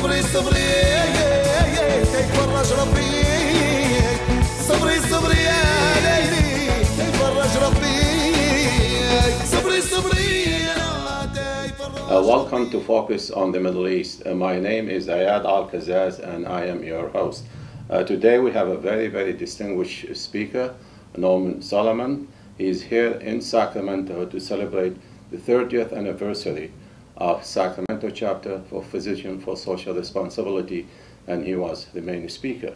صبري صبري تيفرج ربي صبري صبري يا ليلي تيفرج ربي صبري صبري Welcome to Focus on the Middle East. My name is Al-qazzaz and I am your host. Today we have a very distinguished speaker, Solomon. He is here in Sacramento to celebrate the 30th anniversary of Sacramento chapter for Physicians for Social Responsibility, and he was the main speaker.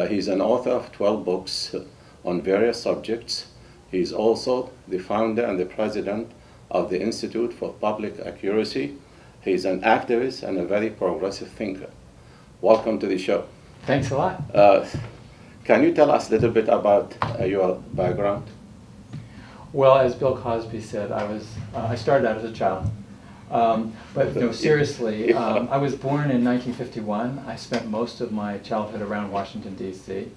He's an author of 12 books on various subjects. He's also the founder and the president of the Institute for Public Accuracy. He's an activist and a very progressive thinker. Welcome to the show. Thanks a lot. Can you tell us a little bit about your background? Well, as Bill Cosby said, I started out as a child. But no, seriously, I was born in 1951. I spent most of my childhood around Washington, D.C.,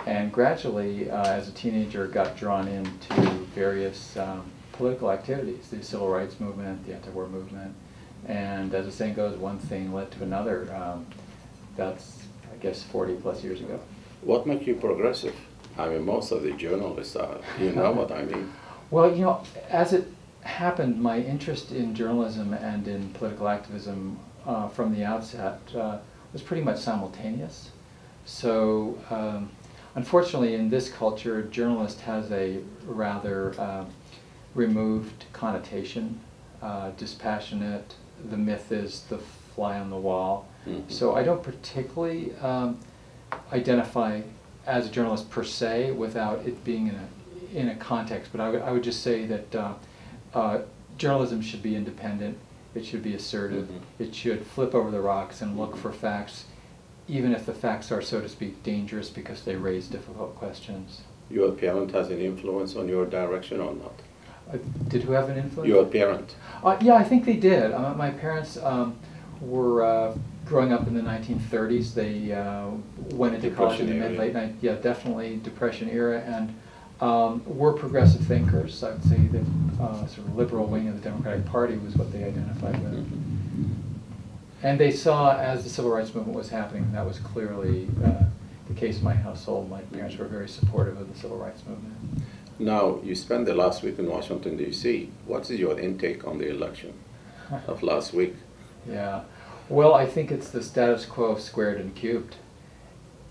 and gradually, as a teenager, got drawn into various political activities, the civil rights movement, the anti-war movement, and as the saying goes, one thing led to another. That's, I guess, 40 plus years ago. What makes you progressive? I mean, most of the journalists are, you know what I mean? Well, you know, as it happened, my interest in journalism and in political activism from the outset was pretty much simultaneous. So, unfortunately, in this culture, journalist has a rather removed connotation, dispassionate. The myth is the fly on the wall. Mm-hmm. So I don't particularly identify as a journalist per se without it being in a context, but I would just say that journalism should be independent, it should be assertive, it should flip over the rocks and look for facts, even if the facts are, so to speak, dangerous because they raise difficult questions. Your parent has an influence on your direction or not? Did who have an influence? Your parent. Yeah, I think they did. My parents were growing up in the 1930s. They went into college in the mid-late 90s. Yeah, definitely Depression era, and were progressive thinkers. I would say the sort of liberal wing of the Democratic Party was what they identified with. And they saw, as the civil rights movement was happening, that was clearly the case in my household. My parents were very supportive of the civil rights movement. Now, you spent the last week in Washington, D.C. What is your intake on the election of last week? Yeah. Well, I think it's the status quo squared and cubed.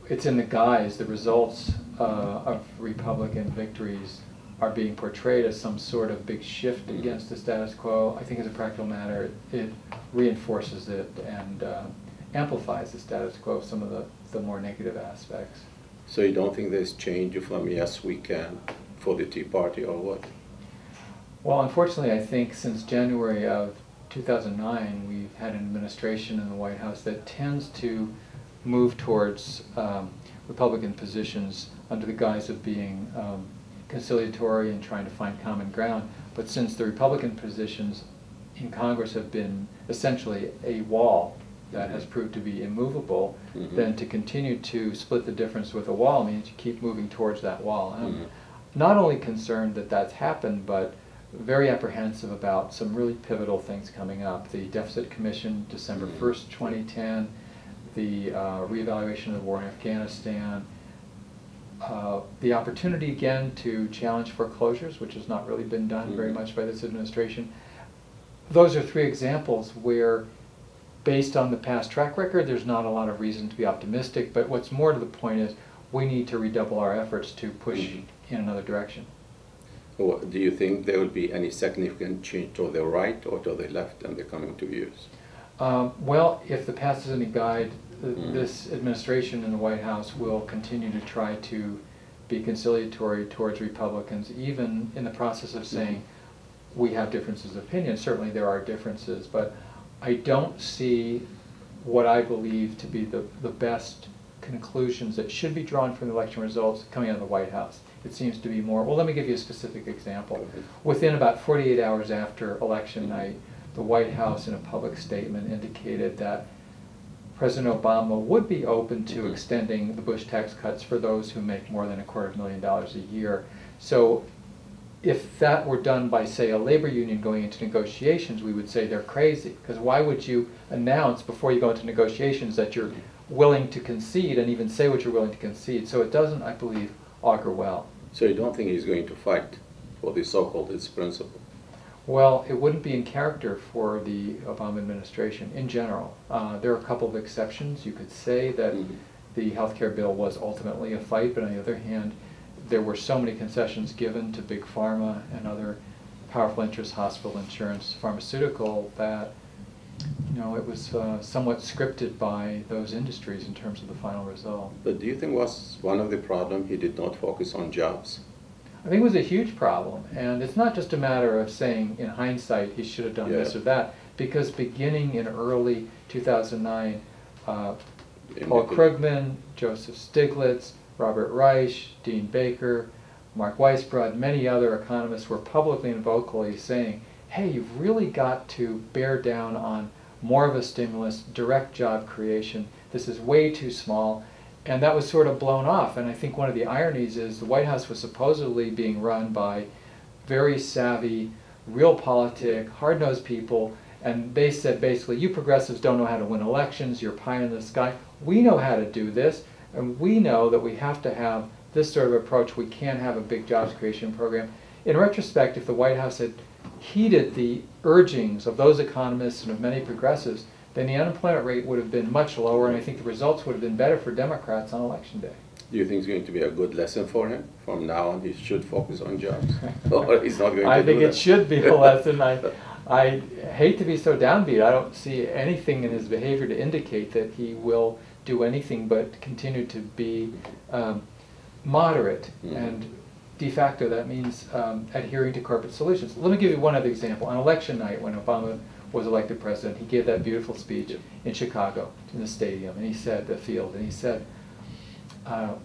It's in the guise, the results of Republican victories are being portrayed as some sort of big shift against the status quo. I think as a practical matter, it reinforces it and amplifies the status quo, some of the more negative aspects. So you don't think there's change from yes, we can for the Tea Party or what? Well, unfortunately, I think since January of 2009, we've had an administration in the White House that tends to move towards Republican positions under the guise of being conciliatory and trying to find common ground. But since the Republican positions in Congress have been essentially a wall that has proved to be immovable, then to continue to split the difference with a wall means you keep moving towards that wall. I'm not only concerned that that's happened, but very apprehensive about some really pivotal things coming up. The Deficit Commission, December 1st, 2010, the reevaluation of the war in Afghanistan, the opportunity again to challenge foreclosures, which has not really been done very much by this administration. Those are three examples where, based on the past track record, there's not a lot of reason to be optimistic, but what's more to the point is we need to redouble our efforts to push in another direction. Well, do you think there will be any significant change to the right or to the left in the coming 2 years? Well, if the past is any guide, this administration in the White House will continue to try to be conciliatory towards Republicans, even in the process of saying we have differences of opinion. Certainly there are differences, but I don't see what I believe to be the best conclusions that should be drawn from the election results coming out of the White House. It seems to be more, well, let me give you a specific example. Within about 48 hours after election night, the White House in a public statement indicated that President Obama would be open to extending the Bush tax cuts for those who make more than $250,000 a year. So if that were done by, say, a labor union going into negotiations, we would say they're crazy. Because why would you announce before you go into negotiations that you're willing to concede and even say what you're willing to concede? So it doesn't, I believe, augur well. So you don't think he's going to fight for the so-called its principle? Well, it wouldn't be in character for the Obama administration in general. There are a couple of exceptions. You could say that the health care bill was ultimately a fight, but on the other hand, there were so many concessions given to big pharma and other powerful interests, hospital insurance, pharmaceutical, that it was somewhat scripted by those industries in terms of the final result. But do you think was one of the problems he did not focus on jobs? I think it was a huge problem, and it's not just a matter of saying in hindsight he should have done this or that, because beginning in early 2009, Paul Krugman, Joseph Stiglitz, Robert Reich, Dean Baker, Mark Weisbrod, many other economists were publicly and vocally saying, hey, you've really got to bear down on more of a stimulus, direct job creation. This is way too small. And that was sort of blown off. And I think one of the ironies is the White House was supposedly being run by very savvy, realpolitik, hard-nosed people. And they said basically, you progressives don't know how to win elections, you're pie in the sky. We know how to do this. And we know that we have to have this sort of approach. We can't have a big jobs creation program. In retrospect, if the White House had heeded the urgings of those economists and of many progressives, then the unemployment rate would have been much lower, and I think the results would have been better for Democrats on Election Day. Do you think it's going to be a good lesson for him? From now on, he should focus on jobs? Or he's not going to do that? I think it should be a lesson. I hate to be so downbeat. I don't see anything in his behavior to indicate that he will do anything but continue to be moderate, and de facto that means adhering to corporate solutions. Let me give you one other example. On election night, when Obama was elected president, he gave that beautiful speech in Chicago, in the stadium, and he said, the field, and he said,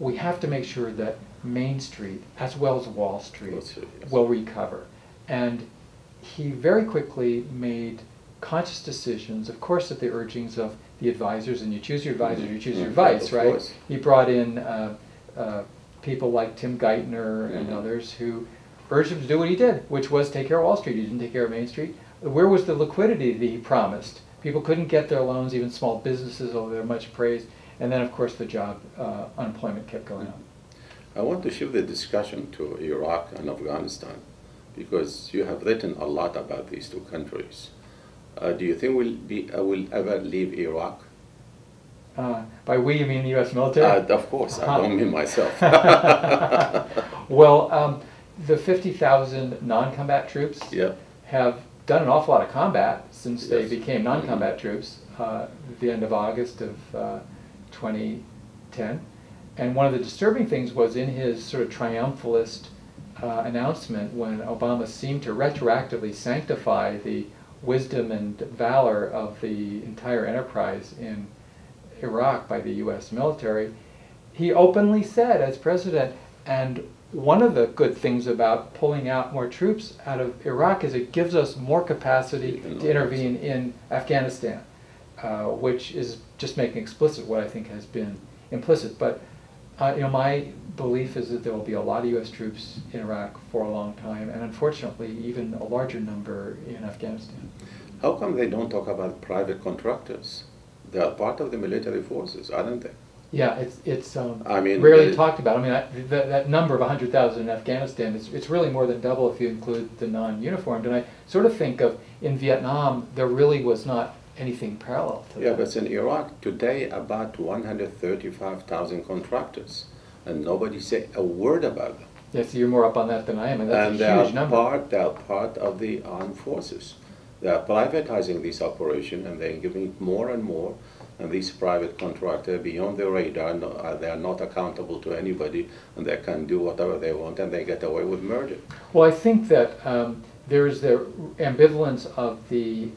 we have to make sure that Main Street, as well as Wall Street, will recover. And he very quickly made conscious decisions, of course at the urgings of the advisors, and you choose your advisors, you choose your advice, right? Course. He brought in people like Tim Geithner and others who urged him to do what he did, which was take care of Wall Street. He didn't take care of Main Street. Where was the liquidity that he promised? People couldn't get their loans, even small businesses, although they're much praised. And then, of course, the job unemployment kept going up. I want to shift the discussion to Iraq and Afghanistan, because you have written a lot about these two countries. Do you think we'll ever leave Iraq? By we, you mean the U.S. military? Of course, I don't mean myself. Well, the 50,000 non-combat troops have done an awful lot of combat since they became non-combat troops at the end of August of 2010. And one of the disturbing things was in his sort of triumphalist announcement, when Obama seemed to retroactively sanctify the wisdom and valor of the entire enterprise in Iraq by the U.S. military, he openly said as president, and one of the good things about pulling out more troops out of Iraq is it gives us more capacity to intervene in Afghanistan, which is just making explicit what I think has been implicit. But my belief is that there will be a lot of U.S. troops in Iraq for a long time, and unfortunately even a larger number in Afghanistan. How come they don't talk about private contractors? They are part of the military forces, aren't they? Yeah, it's I mean, rarely talked about. I mean, that number of 100,000 in Afghanistan, it's really more than double if you include the non-uniformed. And I sort of think of, in Vietnam, there really was not anything parallel to that. Yeah, but in Iraq today, about 135,000 contractors, and nobody say a word about them. Yeah, so you're more up on that than I am, and that's a huge number. They are part of the armed forces. They are privatizing this operation, and they're giving it more and more. And these private contractors, beyond the radar, they are not accountable to anybody, and they can do whatever they want, and they get away with murder. Well, I think that there is the ambivalence of the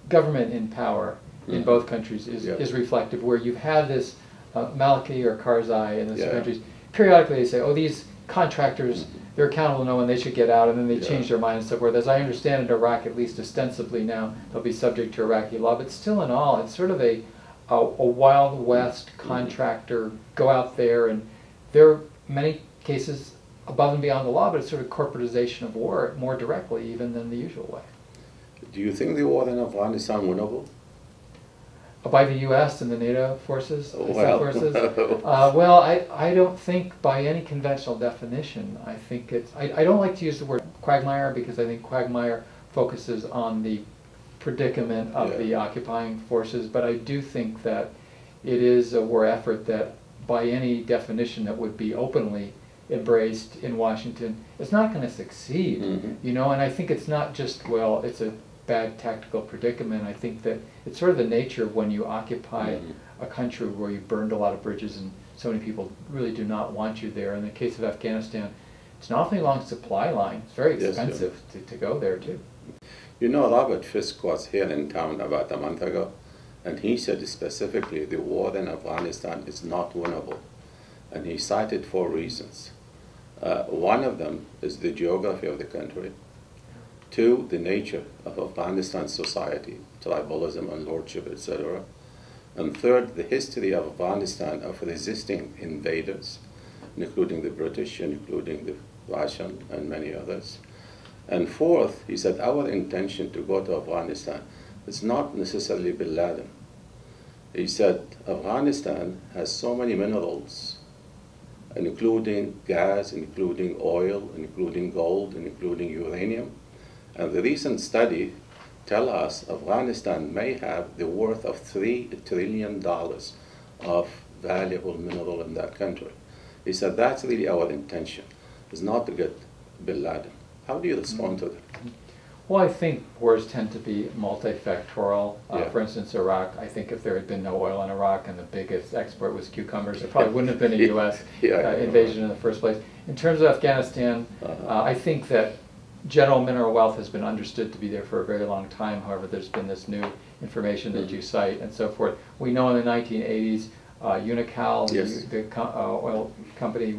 government in power in both countries is reflective, where you've had this Maliki or Karzai in those countries. Periodically they say, oh, these contractors, they're accountable to no one, they should get out, and then they change their mind and so forth. As I understand it, Iraq, at least ostensibly now, they'll be subject to Iraqi law, but still in all, it's sort of a Wild West contractor, go out there, and there are many cases above and beyond the law, but it's sort of corporatization of war more directly even than the usual way. Do you think the war in Afghanistan winnable? By the U.S. and the NATO forces? Well, forces? Well, I don't think by any conventional definition. I think it's, I don't like to use the word quagmire because I think quagmire focuses on the predicament of the occupying forces, but I do think that it is a war effort that by any definition that would be openly embraced in Washington, it's not going to succeed, you know, and I think it's not just, well, it's a bad tactical predicament. I think that it's sort of the nature of when you occupy a country where you burned a lot of bridges and so many people really do not want you there. In the case of Afghanistan, it's an awfully long supply line. It's very expensive to go there too. You know, Robert Fisk was here in town about a month ago, and he said specifically the war in Afghanistan is not winnable. And he cited 4 reasons. One of them is the geography of the country. 2, the nature of Afghanistan's society, tribalism and lordship, etc. And 3rd, the history of Afghanistan of resisting invaders, including the British, including the Russian, and many others. And 4th, he said, our intention to go to Afghanistan is not necessarily Bin Laden. He said, Afghanistan has so many minerals, including gas, including oil, including gold, including uranium. And the recent study tell us Afghanistan may have the worth of $3 trillion of valuable mineral in that country. He said that's really our intention, is not to get Bin Laden. How do you respond to that? Well, I think wars tend to be multifactorial. For instance, Iraq, I think if there had been no oil in Iraq and the biggest export was cucumbers, there probably wouldn't have been a U.S. invasion in the first place. In terms of Afghanistan, I think that general mineral wealth has been understood to be there for a very long time. However, there's been this new information that you cite and so forth. We know in the 1980s, Unocal, the oil company,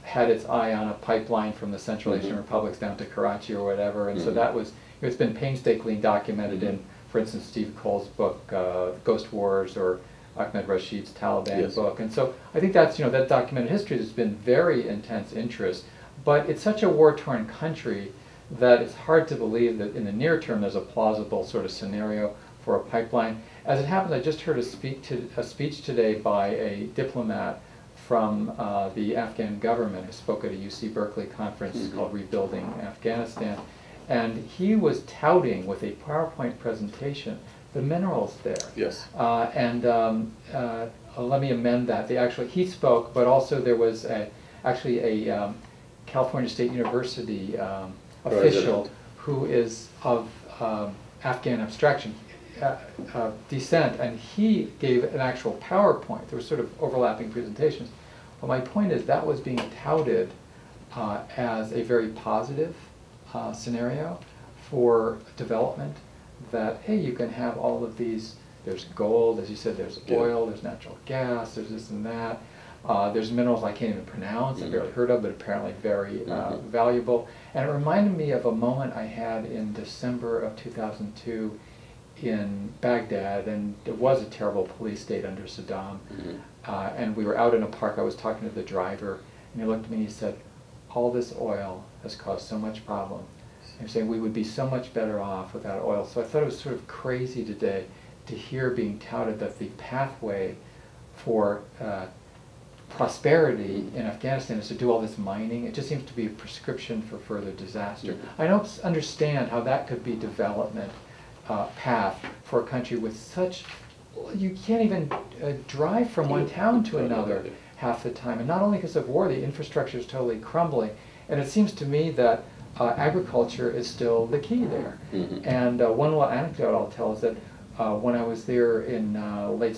had its eye on a pipeline from the Central Asian republics down to Karachi or whatever, and so that was, it's been painstakingly documented in, for instance, Steve Cole's book, Ghost Wars, or Ahmed Rashid's Taliban book. And so I think that's, you know, that documented history has been very intense interest, but it's such a war-torn country that it's hard to believe that in the near term there's a plausible sort of scenario for a pipeline. As it happens, I just heard a speech today by a diplomat from the Afghan government who spoke at a UC Berkeley conference called Rebuilding Afghanistan, and he was touting with a PowerPoint presentation the minerals there. Let me amend that. He spoke, but also there was actually a California State University official who is of Afghan abstraction, descent, and he gave an actual PowerPoint. There were sort of overlapping presentations. But my point is that was being touted as a very positive scenario for development, that, hey, you can have all of these, there's gold, as you said, there's oil, there's natural gas, there's this and that. There's minerals I can't even pronounce, I've barely heard of, but apparently very valuable. And it reminded me of a moment I had in December of 2002 in Baghdad, and it was a terrible police state under Saddam. And we were out in a park, I was talking to the driver, and he looked at me and he said, all this oil has caused so much problem. And saying we would be so much better off without oil. So I thought it was sort of crazy today to hear being touted that the pathway for prosperity in Afghanistan is to do all this mining. It just seems to be a prescription for further disaster. I don't understand how that could be development path for a country with such, you can't even drive from one town to another half the time. And not only because of war, the infrastructure is totally crumbling. And it seems to me that agriculture is still the key there. And one little anecdote I'll tell is that when I was there in late